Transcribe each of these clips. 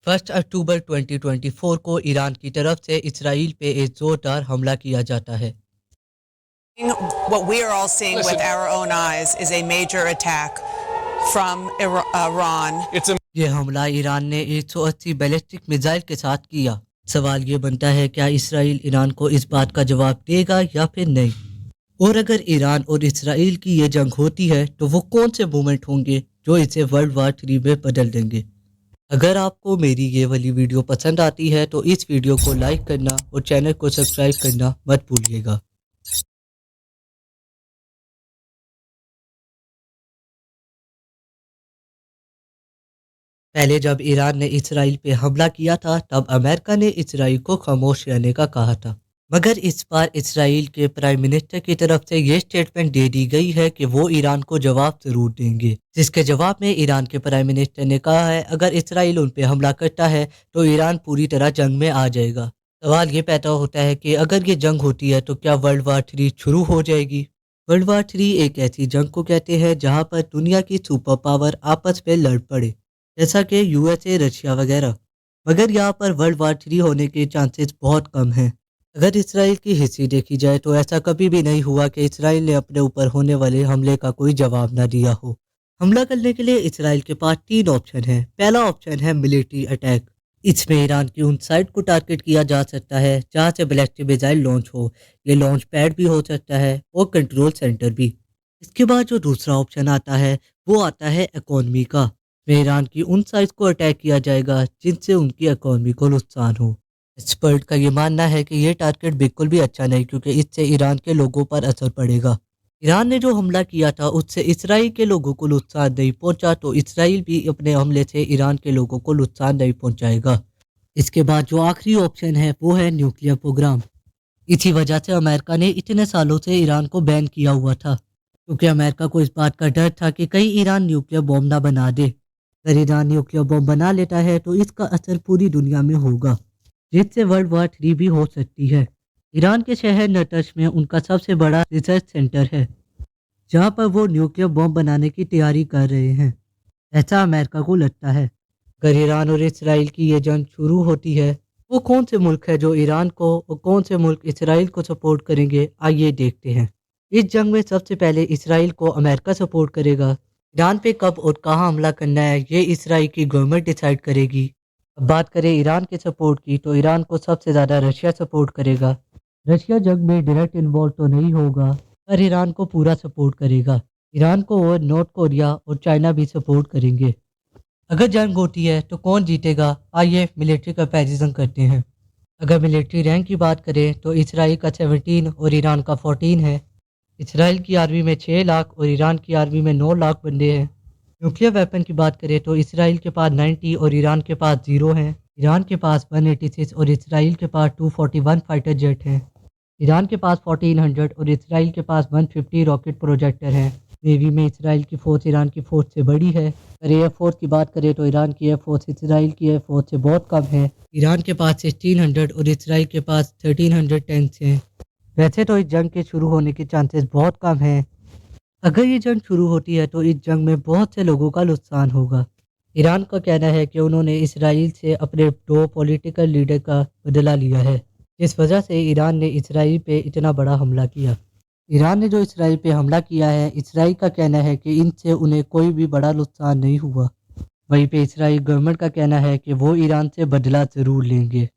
1 अक्टूबर 2024 को ईरान की तरफ से इसराइल पे एक जोरदार हमला किया जाता है। What we are all seeing with our own eyes is a major attack from Iran. ये हमला ईरान ने 180 बैलिस्टिक मिसाइल के साथ किया। सवाल ये बनता है, क्या इसराइल ईरान को इस बात का जवाब देगा या फिर नहीं? और अगर ईरान और इसराइल की ये जंग होती है तो वो कौन से मूवमेंट होंगे जो इसे वर्ल्ड वार 3 में बदल देंगे? अगर आपको मेरी ये वाली वीडियो पसंद आती है तो इस वीडियो को लाइक करना और चैनल को सब्सक्राइब करना मत भूलिएगा। पहले जब ईरान ने इसराइल पे हमला किया था तब अमेरिका ने इसराइल को खामोश रहने का कहा था, मगर इस बार इसराइल के प्राइम मिनिस्टर की तरफ से ये स्टेटमेंट दे दी गई है कि वो ईरान को जवाब जरूर देंगे, जिसके जवाब में ईरान के प्राइम मिनिस्टर ने कहा है अगर इसराइल उन पे हमला करता है तो ईरान पूरी तरह जंग में आ जाएगा। सवाल ये पैदा होता है कि अगर ये जंग होती है तो क्या वर्ल्ड वार 3 शुरू हो जाएगी? वर्ल्ड वार 3 एक ऐसी जंग को कहते हैं जहाँ पर दुनिया की सुपर पावर आपस में लड़ पड़े, जैसा कि यूएसए, रशिया वगैरह। मगर यहाँ पर वर्ल्ड वार 3 होने के चांसेस बहुत कम हैं। अगर इसराइल की हिस्ट्री देखी जाए तो ऐसा कभी भी नहीं हुआ कि इसराइल ने अपने ऊपर होने वाले हमले का कोई जवाब ना दिया हो। हमला करने के लिए इसराइल के पास 3 ऑप्शन है। पहला ऑप्शन है मिलिट्री अटैक। इसमें ईरान की उन साइट को टारगेट किया जा सकता है जहाँ से बैलिस्टिक मिसाइल लॉन्च हो। ये लॉन्च पैड भी हो सकता है और कंट्रोल सेंटर भी। इसके बाद जो दूसरा ऑप्शन आता है वो आता है इकोनॉमी का। ईरान की उन साइट्स को अटैक किया जाएगा जिनसे उनकी इकोनॉमी को नुकसान हो। एक्सपर्ट का ये मानना है कि ये टारगेट बिल्कुल भी अच्छा नहीं, क्योंकि इससे ईरान के लोगों पर असर पड़ेगा। ईरान ने जो हमला किया था उससे इसराइल के लोगों को नुकसान नहीं पहुंचा, तो इसराइल भी अपने हमले से ईरान के लोगों को नुकसान नहीं पहुंचाएगा। इसके बाद जो आखिरी ऑप्शन है वो है न्यूक्लियर प्रोग्राम। इसी वजह से अमेरिका ने इतने सालों से ईरान को बैन किया हुआ था, क्योंकि अमेरिका को इस बात का डर था कि कहीं ईरान न्यूक्लियर बॉम्ब ना बना दे। अगर ईरान न्यूक्लियर बॉम्ब बना लेता है तो इसका असर पूरी दुनिया में होगा, जिससे वर्ल्ड वार 3 भी हो सकती है। ईरान के शहर नतश में उनका सबसे बड़ा रिसर्च सेंटर है, जहां पर वो न्यूक्लियर बॉम्ब बनाने की तैयारी कर रहे हैं, ऐसा अमेरिका को लगता है। अगर ईरान और इसराइल की ये जंग शुरू होती है, वो कौन से मुल्क है जो ईरान को और कौन से मुल्क इसराइल को सपोर्ट करेंगे, आइए देखते हैं। इस जंग में सबसे पहले इसराइल को अमेरिका सपोर्ट करेगा। ईरान पे कब और कहाँ हमला करना है ये इसराइल की गवर्नमेंट डिसाइड करेगी। अब बात करें ईरान के सपोर्ट की, तो ईरान को सबसे ज़्यादा रशिया सपोर्ट करेगा। रशिया जंग में डायरेक्ट इन्वॉल्व तो नहीं होगा, पर ईरान को पूरा सपोर्ट करेगा। ईरान को और नॉर्थ कोरिया और चाइना भी सपोर्ट करेंगे। अगर जंग होती है तो कौन जीतेगा, आइए मिलिट्री कंपैरिजन करते हैं। अगर मिलिट्री रैंक की बात करें तो इसराइल का 17 और ईरान का 14 है। इसराइल की आर्मी में 6 लाख और ईरान की आर्मी में 9 लाख बंदे हैं। न्यूक्लियर वेपन की बात करें तो इसराइल के पास 90 और ईरान के पास 0 हैं। ईरान के पास 186 और इसराइल के पास 241 फाइटर जेट हैं। ईरान के पास 1400 और इसराइल के पास 150 रॉकेट प्रोजेक्टर हैं। नेवी में इसराइल की फोर्स ईरान की फोर्स से बड़ी है। अगर एयरफोर्स की बात करें तो ईरान की एयरफोर्स इसराइल की एयरफोर्स से बहुत कम है। ईरान के पास 1600 और इसराइल के पास 1300 टैंक्स हैं। वैसे तो इस जंग के शुरू होने के चांसेस बहुत कम हैं। अगर ये जंग शुरू होती है तो इस जंग में बहुत से लोगों का नुकसान होगा। ईरान का कहना है कि उन्होंने इसराइल से अपने 2 पॉलिटिकल लीडर का बदला लिया है, जिस वजह से ईरान ने इसराइल पे इतना बड़ा हमला किया। ईरान ने जो इसराइल पे हमला किया है, इसराइल का कहना है कि इनसे उन्हें कोई भी बड़ा नुकसान नहीं हुआ। वहीं पे इसराइल गवर्नमेंट का कहना है कि वो ईरान से बदला ज़रूर लेंगे।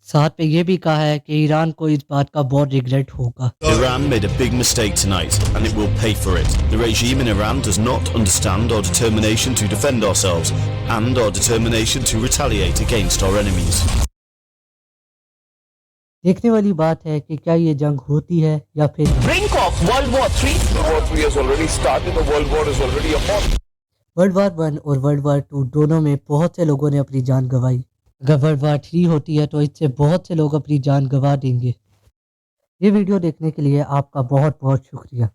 साथ पे ये भी कहा है कि ईरान को इस बात का बहुत रिग्रेट होगा। Iran made a big mistake tonight and it will pay for it. The regime in Iran does not understand our determination to defend ourselves and our determination to retaliate against our enemies. देखने वाली बात है कि क्या ये जंग होती है या फिर Brink of World War 3. World War 3 has already started. The World War is already upon. World war 1 और वर्ल्ड वार 2 दोनों में बहुत से लोगों ने अपनी जान गंवाई। अगर वर्ल्ड वार 3 होती है तो इससे बहुत से लोग अपनी जान गंवा देंगे। ये वीडियो देखने के लिए आपका बहुत बहुत शुक्रिया।